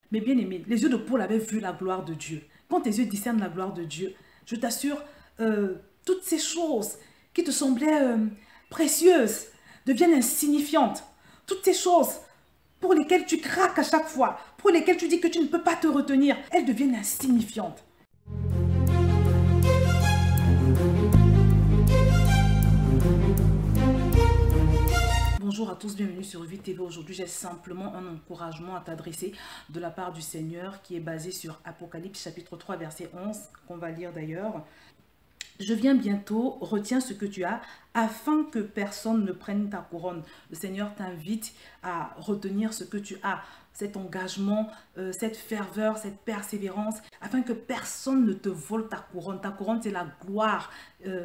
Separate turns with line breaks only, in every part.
Mais bien aimé, les yeux de Paul avaient vu la gloire de Dieu. Quand tes yeux discernent la gloire de Dieu, je t'assure, toutes ces choses qui te semblaient précieuses deviennent insignifiantes. Toutes ces choses pour lesquelles tu craques à chaque fois, pour lesquelles tu dis que tu ne peux pas te retenir, elles deviennent insignifiantes. Bonjour à tous, bienvenue sur Vie TV. Aujourd'hui, j'ai simplement un encouragement à t'adresser de la part du Seigneur qui est basé sur Apocalypse chapitre 3 verset 11, qu'on va lire d'ailleurs. Je viens bientôt, retiens ce que tu as, afin que personne ne prenne ta couronne. Le Seigneur t'invite à retenir ce que tu as, cet engagement, cette ferveur, cette persévérance, afin que personne ne te vole ta couronne. Ta couronne, c'est la gloire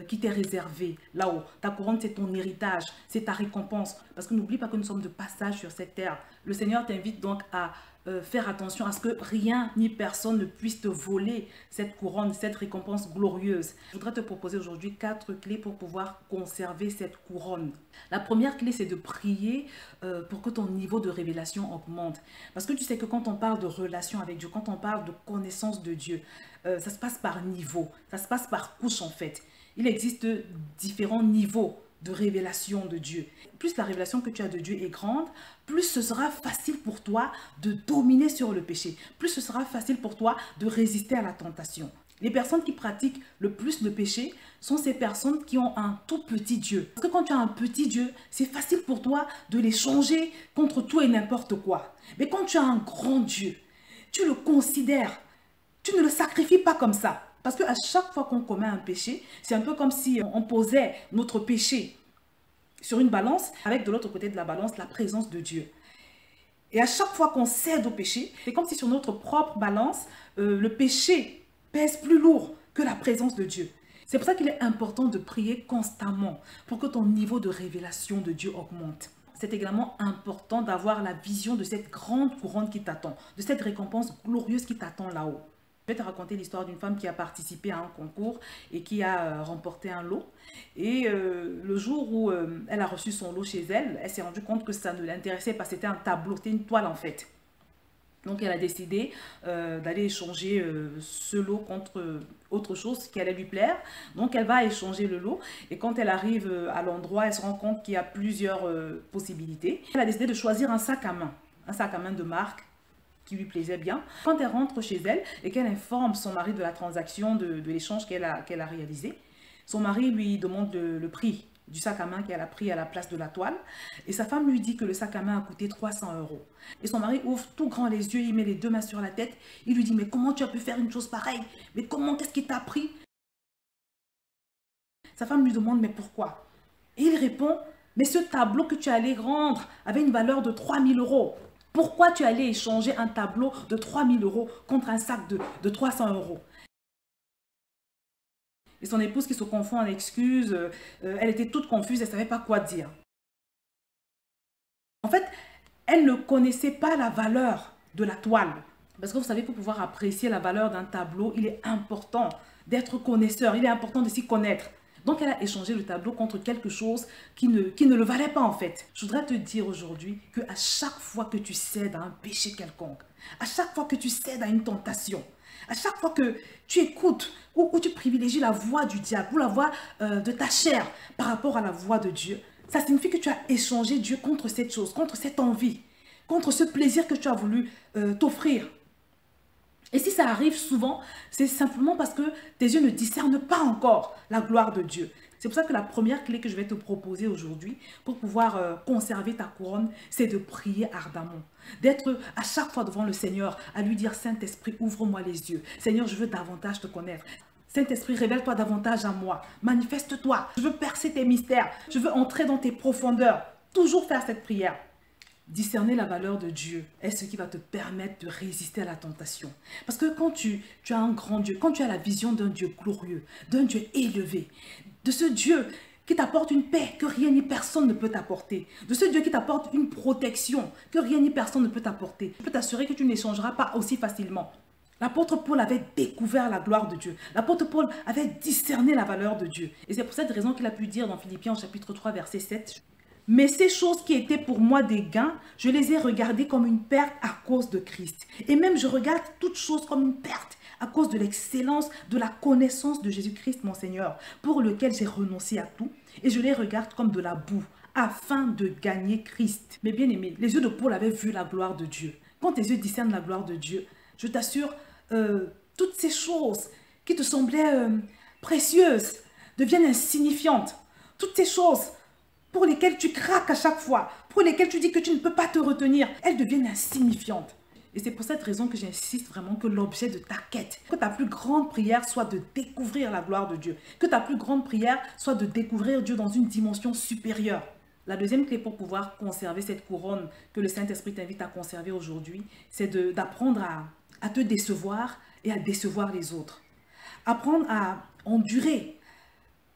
qui t'est réservée là-haut. Ta couronne, c'est ton héritage, c'est ta récompense. Parce que n'oublie pas que nous sommes de passage sur cette terre. Le Seigneur t'invite donc à faire attention à ce que rien ni personne ne puisse te voler cette couronne, cette récompense glorieuse. Je voudrais te proposer aujourd'hui 4 clés pour pouvoir conserver cette couronne. La première clé, c'est de prier pour que ton niveau de révélation augmente. Parce que tu sais que quand on parle de relation avec Dieu, quand on parle de connaissance de Dieu, ça se passe par niveau, ça se passe par couche en fait. Il existe différents niveaux de révélation de Dieu. Plus la révélation que tu as de Dieu est grande, plus ce sera facile pour toi de dominer sur le péché. Plus ce sera facile pour toi de résister à la tentation. Les personnes qui pratiquent le plus le péché sont ces personnes qui ont un tout petit Dieu. Parce que quand tu as un petit Dieu, c'est facile pour toi de l'échanger contre tout et n'importe quoi. Mais quand tu as un grand Dieu, tu le considères, tu ne le sacrifies pas comme ça. Parce qu'à chaque fois qu'on commet un péché, c'est un peu comme si on posait notre péché sur une balance, avec de l'autre côté de la balance, la présence de Dieu. Et à chaque fois qu'on cède au péché, c'est comme si sur notre propre balance, le péché pèse plus lourd que la présence de Dieu. C'est pour ça qu'il est important de prier constamment pour que ton niveau de révélation de Dieu augmente. C'est également important d'avoir la vision de cette grande couronne qui t'attend, de cette récompense glorieuse qui t'attend là-haut. Je vais te raconter l'histoire d'une femme qui a participé à un concours et qui a remporté un lot. Et le jour où elle a reçu son lot chez elle, elle s'est rendue compte que ça ne l'intéressait pas. C'était un tableau, c'était une toile en fait. Donc elle a décidé d'aller échanger ce lot contre autre chose qui allait lui plaire. Donc elle va échanger le lot et quand elle arrive à l'endroit, elle se rend compte qu'il y a plusieurs possibilités. Elle a décidé de choisir un sac à main de marque qui lui plaisait bien. Quand elle rentre chez elle et qu'elle informe son mari de la transaction, de l'échange qu'elle a réalisé, son mari lui demande le prix du sac à main qu'elle a pris à la place de la toile. Et sa femme lui dit que le sac à main a coûté 300 €. Et son mari ouvre tout grand les yeux, il met les deux mains sur la tête. Il lui dit, mais comment tu as pu faire une chose pareille? Mais comment, qu'est-ce qui t'a pris? Sa femme lui demande, mais pourquoi? Et il répond, mais ce tableau que tu allais rendre avait une valeur de 3000 €. Pourquoi tu allais échanger un tableau de 3000 € contre un sac de 300 €? Et son épouse qui se confond en excuses, elle était toute confuse, elle ne savait pas quoi dire. En fait, elle ne connaissait pas la valeur de la toile. Parce que vous savez, pour pouvoir apprécier la valeur d'un tableau, il est important d'être connaisseur, il est important de s'y connaître. Donc elle a échangé le tableau contre quelque chose qui ne le valait pas en fait. Je voudrais te dire aujourd'hui qu'à chaque fois que tu cèdes à un péché quelconque, à chaque fois que tu cèdes à une tentation, à chaque fois que tu écoutes ou tu privilégies la voix du diable ou la voix de ta chair par rapport à la voix de Dieu, ça signifie que tu as échangé Dieu contre cette chose, contre cette envie, contre ce plaisir que tu as voulu t'offrir. Et si ça arrive souvent, c'est simplement parce que tes yeux ne discernent pas encore la gloire de Dieu. C'est pour ça que la première clé que je vais te proposer aujourd'hui pour pouvoir conserver ta couronne, c'est de prier ardemment. D'être à chaque fois devant le Seigneur, à lui dire, Saint-Esprit, ouvre-moi les yeux. Seigneur, je veux davantage te connaître. Saint-Esprit, révèle-toi davantage à moi. Manifeste-toi. Je veux percer tes mystères. Je veux entrer dans tes profondeurs. Toujours faire cette prière. Discerner la valeur de Dieu est ce qui va te permettre de résister à la tentation. Parce que quand tu as un grand Dieu, quand tu as la vision d'un Dieu glorieux, d'un Dieu élevé, de ce Dieu qui t'apporte une paix que rien ni personne ne peut t'apporter, de ce Dieu qui t'apporte une protection que rien ni personne ne peut t'apporter, je peux t'assurer que tu n'échangeras pas aussi facilement. L'apôtre Paul avait découvert la gloire de Dieu. L'apôtre Paul avait discerné la valeur de Dieu. Et c'est pour cette raison qu'il a pu dire dans Philippiens chapitre 3 verset 7, Mais ces choses qui étaient pour moi des gains, je les ai regardées comme une perte à cause de Christ. Et même je regarde toutes choses comme une perte à cause de l'excellence, de la connaissance de Jésus-Christ, mon Seigneur, pour lequel j'ai renoncé à tout. Et je les regarde comme de la boue, afin de gagner Christ. Mais bien aimé, les yeux de Paul avaient vu la gloire de Dieu. Quand tes yeux discernent la gloire de Dieu, je t'assure, toutes ces choses qui te semblaient précieuses deviennent insignifiantes. Toutes ces choses pour lesquelles tu craques à chaque fois, pour lesquelles tu dis que tu ne peux pas te retenir, elles deviennent insignifiantes. Et c'est pour cette raison que j'insiste vraiment que l'objet de ta quête, que ta plus grande prière soit de découvrir la gloire de Dieu, que ta plus grande prière soit de découvrir Dieu dans une dimension supérieure. La deuxième clé pour pouvoir conserver cette couronne que le Saint-Esprit t'invite à conserver aujourd'hui, c'est d'apprendre à te décevoir et à décevoir les autres. Apprendre à endurer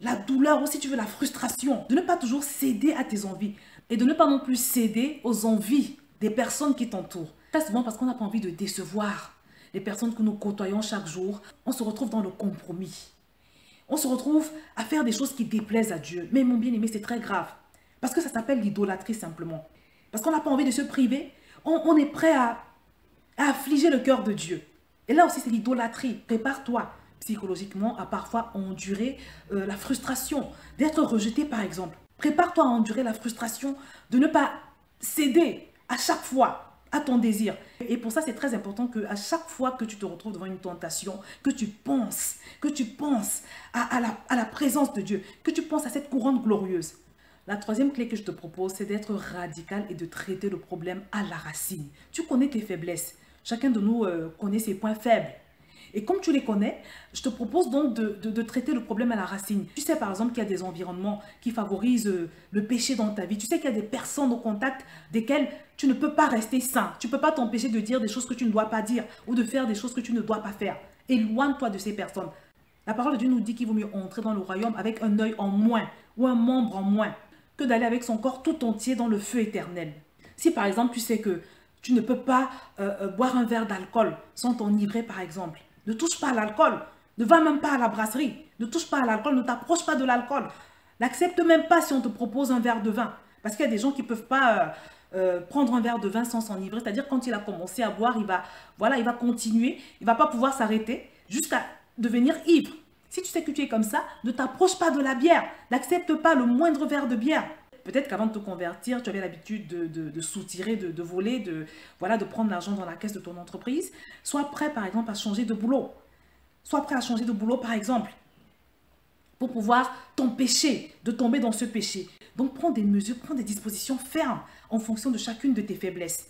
la douleur, ou si tu veux la frustration, de ne pas toujours céder à tes envies et de ne pas non plus céder aux envies des personnes qui t'entourent. Très souvent parce qu'on n'a pas envie de décevoir les personnes que nous côtoyons chaque jour, on se retrouve dans le compromis. On se retrouve à faire des choses qui déplaisent à Dieu. Mais mon bien-aimé, c'est très grave. Parce que ça s'appelle l'idolâtrie simplement. Parce qu'on n'a pas envie de se priver, on est prêt à affliger le cœur de Dieu. Et là aussi, c'est l'idolâtrie. Prépare-toi psychologiquement à parfois endurer la frustration d'être rejeté par exemple. Prépare-toi à endurer la frustration de ne pas céder à chaque fois à ton désir. Et pour ça, c'est très important qu'à chaque fois que tu te retrouves devant une tentation, que tu penses à la présence de Dieu, que tu penses à cette couronne glorieuse. La troisième clé que je te propose, c'est d'être radical et de traiter le problème à la racine. Tu connais tes faiblesses. Chacun de nous connaît ses points faibles. Et comme tu les connais, je te propose donc de traiter le problème à la racine. Tu sais par exemple qu'il y a des environnements qui favorisent le péché dans ta vie. Tu sais qu'il y a des personnes au contact desquelles tu ne peux pas rester sain. Tu ne peux pas t'empêcher de dire des choses que tu ne dois pas dire ou de faire des choses que tu ne dois pas faire. Éloigne-toi de ces personnes. La parole de Dieu nous dit qu'il vaut mieux entrer dans le royaume avec un œil en moins ou un membre en moins que d'aller avec son corps tout entier dans le feu éternel. Si par exemple tu sais que tu ne peux pas boire un verre d'alcool sans t'enivrer par exemple, ne touche pas à l'alcool, ne va même pas à la brasserie, ne touche pas à l'alcool, ne t'approche pas de l'alcool. N'accepte même pas si on te propose un verre de vin. Parce qu'il y a des gens qui ne peuvent pas prendre un verre de vin sans s'enivrer. C'est-à-dire quand il a commencé à boire, il va continuer, il ne va pas pouvoir s'arrêter jusqu'à devenir ivre. Si tu sais que tu es comme ça, ne t'approche pas de la bière. N'accepte pas le moindre verre de bière. Peut-être qu'avant de te convertir, tu avais l'habitude de soutirer, de voler, de prendre l'argent dans la caisse de ton entreprise. Sois prêt, par exemple, à changer de boulot. Sois prêt à changer de boulot, par exemple, pour pouvoir t'empêcher de tomber dans ce péché. Donc, prends des mesures, prends des dispositions fermes en fonction de chacune de tes faiblesses.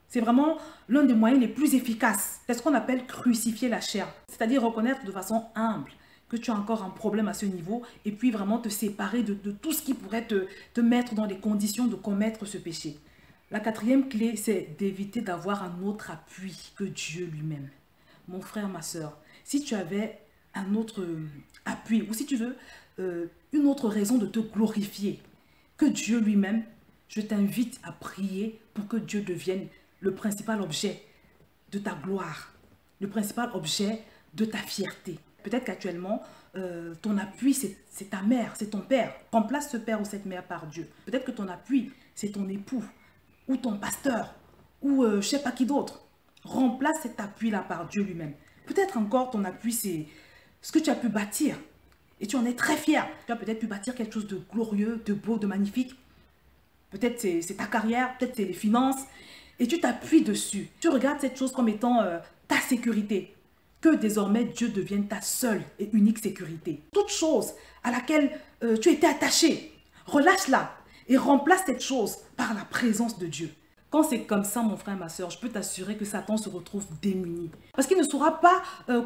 C'est vraiment l'un des moyens les plus efficaces. C'est ce qu'on appelle crucifier la chair. C'est-à-dire reconnaître de façon humble que tu as encore un problème à ce niveau et puis vraiment te séparer de tout ce qui pourrait te mettre dans les conditions de commettre ce péché. La quatrième clé, c'est d'éviter d'avoir un autre appui que Dieu lui-même. Mon frère, ma soeur, si tu avais un autre appui ou si tu veux une autre raison de te glorifier que Dieu lui-même, je t'invite à prier pour que Dieu devienne le principal objet de ta gloire, le principal objet de ta fierté. Peut-être qu'actuellement, ton appui, c'est ta mère, c'est ton père. Remplace ce père ou cette mère par Dieu. Peut-être que ton appui, c'est ton époux ou ton pasteur ou je ne sais pas qui d'autre. Remplace cet appui-là par Dieu lui-même. Peut-être encore ton appui, c'est ce que tu as pu bâtir. Et tu en es très fier. Tu as peut-être pu bâtir quelque chose de glorieux, de beau, de magnifique. Peut-être c'est ta carrière, peut-être c'est les finances. Et tu t'appuies dessus. Tu regardes cette chose comme étant ta sécurité. Que désormais Dieu devienne ta seule et unique sécurité. Toute chose à laquelle tu étais attaché, relâche-la et remplace cette chose par la présence de Dieu. Quand c'est comme ça, mon frère, ma soeur, je peux t'assurer que Satan se retrouve démuni. Parce qu'il ne saura pas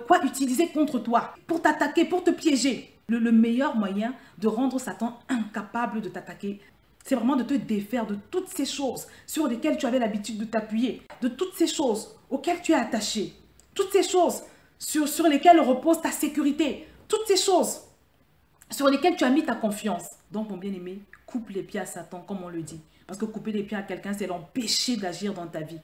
quoi utiliser contre toi, pour t'attaquer, pour te piéger. Le meilleur moyen de rendre Satan incapable de t'attaquer, c'est vraiment de te défaire de toutes ces choses sur lesquelles tu avais l'habitude de t'appuyer, de toutes ces choses auxquelles tu es attaché, toutes ces choses sur lesquelles repose ta sécurité, toutes ces choses sur lesquelles tu as mis ta confiance. Donc, mon bien-aimé, coupe les pieds à Satan, comme on le dit. Parce que couper les pieds à quelqu'un, c'est l'empêcher d'agir dans ta vie.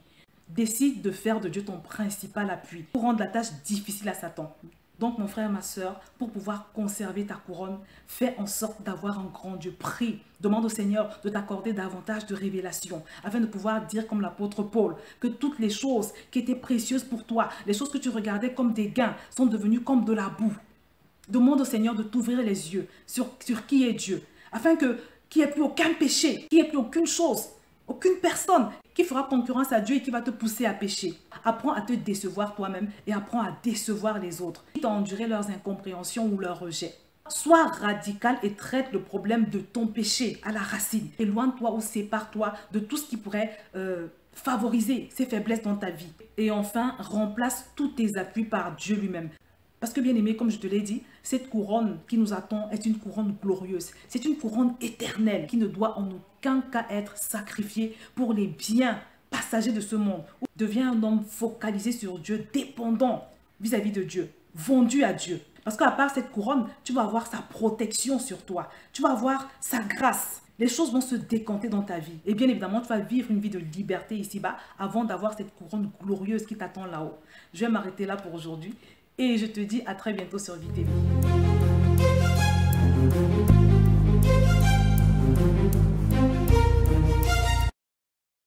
Décide de faire de Dieu ton principal appui pour rendre la tâche difficile à Satan. Donc mon frère, ma soeur, pour pouvoir conserver ta couronne, fais en sorte d'avoir un grand Dieu. Prie, demande au Seigneur de t'accorder davantage de révélations afin de pouvoir dire comme l'apôtre Paul que toutes les choses qui étaient précieuses pour toi, les choses que tu regardais comme des gains sont devenues comme de la boue. Demande au Seigneur de t'ouvrir les yeux sur qui est Dieu afin qu'il n'y ait plus aucun péché, qu'il n'y ait plus aucune chose, aucune personne qui fera concurrence à Dieu et qui va te pousser à pécher. Apprends à te décevoir toi-même et apprends à décevoir les autres, quitte à endurer leurs incompréhensions ou leurs rejets. Sois radical et traite le problème de ton péché à la racine. Éloigne-toi ou sépare-toi de tout ce qui pourrait favoriser ces faiblesses dans ta vie. Et enfin, remplace tous tes appuis par Dieu lui-même. Parce que bien aimé, comme je te l'ai dit, cette couronne qui nous attend est une couronne glorieuse. C'est une couronne éternelle qui ne doit en aucun cas être sacrifiée pour les biens passagers de ce monde. Deviens un homme focalisé sur Dieu, dépendant vis-à-vis de Dieu, vendu à Dieu. Parce qu'à part cette couronne, tu vas avoir sa protection sur toi. Tu vas avoir sa grâce. Les choses vont se décanter dans ta vie. Et bien évidemment, tu vas vivre une vie de liberté ici-bas avant d'avoir cette couronne glorieuse qui t'attend là-haut. Je vais m'arrêter là pour aujourd'hui. Et je te dis à très bientôt sur VTV.